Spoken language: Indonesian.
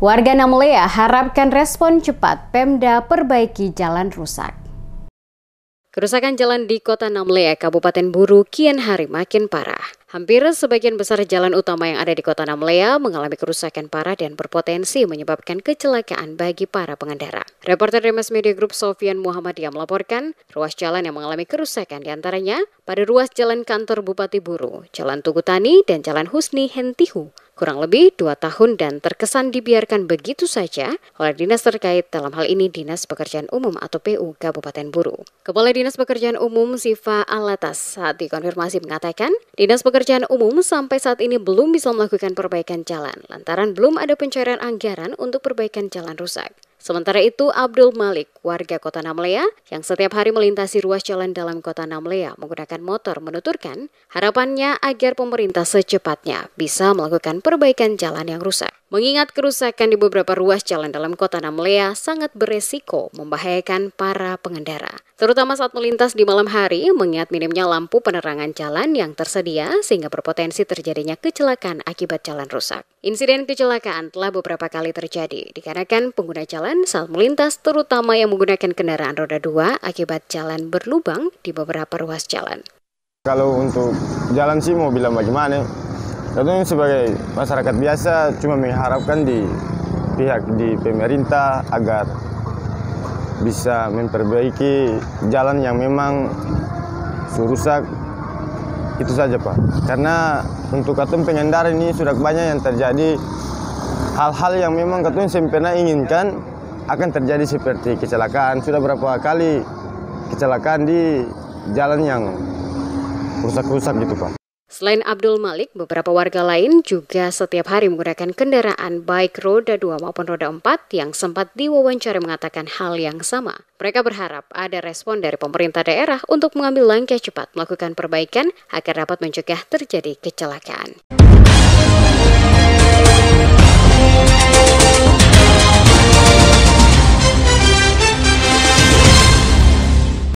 Warga Namlea harapkan respon cepat Pemda perbaiki jalan rusak. Kerusakan jalan di Kota Namlea, Kabupaten Buru kian hari makin parah. Hampir sebagian besar jalan utama yang ada di Kota Namlea mengalami kerusakan parah dan berpotensi menyebabkan kecelakaan bagi para pengendara. Reporter Demes Media Group Sofian Muhammadiyah melaporkan ruas jalan yang mengalami kerusakan diantaranya pada ruas Jalan Kantor Bupati Buru, Jalan Tugu Tani, dan Jalan Husni Hentihu. Kurang lebih 2 tahun dan terkesan dibiarkan begitu saja oleh dinas terkait, dalam hal ini Dinas Pekerjaan Umum atau PU Kabupaten Buru. Kepala Dinas Pekerjaan Umum Siva Alatas saat dikonfirmasi mengatakan, Dinas Pekerjaan Umum sampai saat ini belum bisa melakukan perbaikan jalan lantaran belum ada pencairan anggaran untuk perbaikan jalan rusak. Sementara itu, Abdul Malik, warga Kota Namlea yang setiap hari melintasi ruas jalan dalam Kota Namlea menggunakan motor, menuturkan harapannya agar pemerintah secepatnya bisa melakukan perbaikan jalan yang rusak. Mengingat kerusakan di beberapa ruas jalan dalam Kota Namlea sangat beresiko membahayakan para pengendara, terutama saat melintas di malam hari mengingat minimnya lampu penerangan jalan yang tersedia sehingga berpotensi terjadinya kecelakaan akibat jalan rusak. Insiden kecelakaan telah beberapa kali terjadi dikarenakan pengguna jalan saat melintas, terutama yang menggunakan kendaraan roda 2 akibat jalan berlubang di beberapa ruas jalan. Kalau untuk jalan sih mau bilang bagaimana? Tentunya sebagai masyarakat biasa cuma mengharapkan di pihak di pemerintah agar bisa memperbaiki jalan yang memang rusak. Itu saja Pak. Karena untuk katun pengendara ini sudah banyak yang terjadi hal-hal yang memang katun pernah inginkan akan terjadi seperti kecelakaan. Sudah berapa kali kecelakaan di jalan yang rusak-rusak gitu Pak. Selain Abdul Malik, beberapa warga lain juga setiap hari menggunakan kendaraan baik roda 2 maupun roda 4 yang sempat diwawancara mengatakan hal yang sama. Mereka berharap ada respon dari pemerintah daerah untuk mengambil langkah cepat melakukan perbaikan agar dapat mencegah terjadi kecelakaan.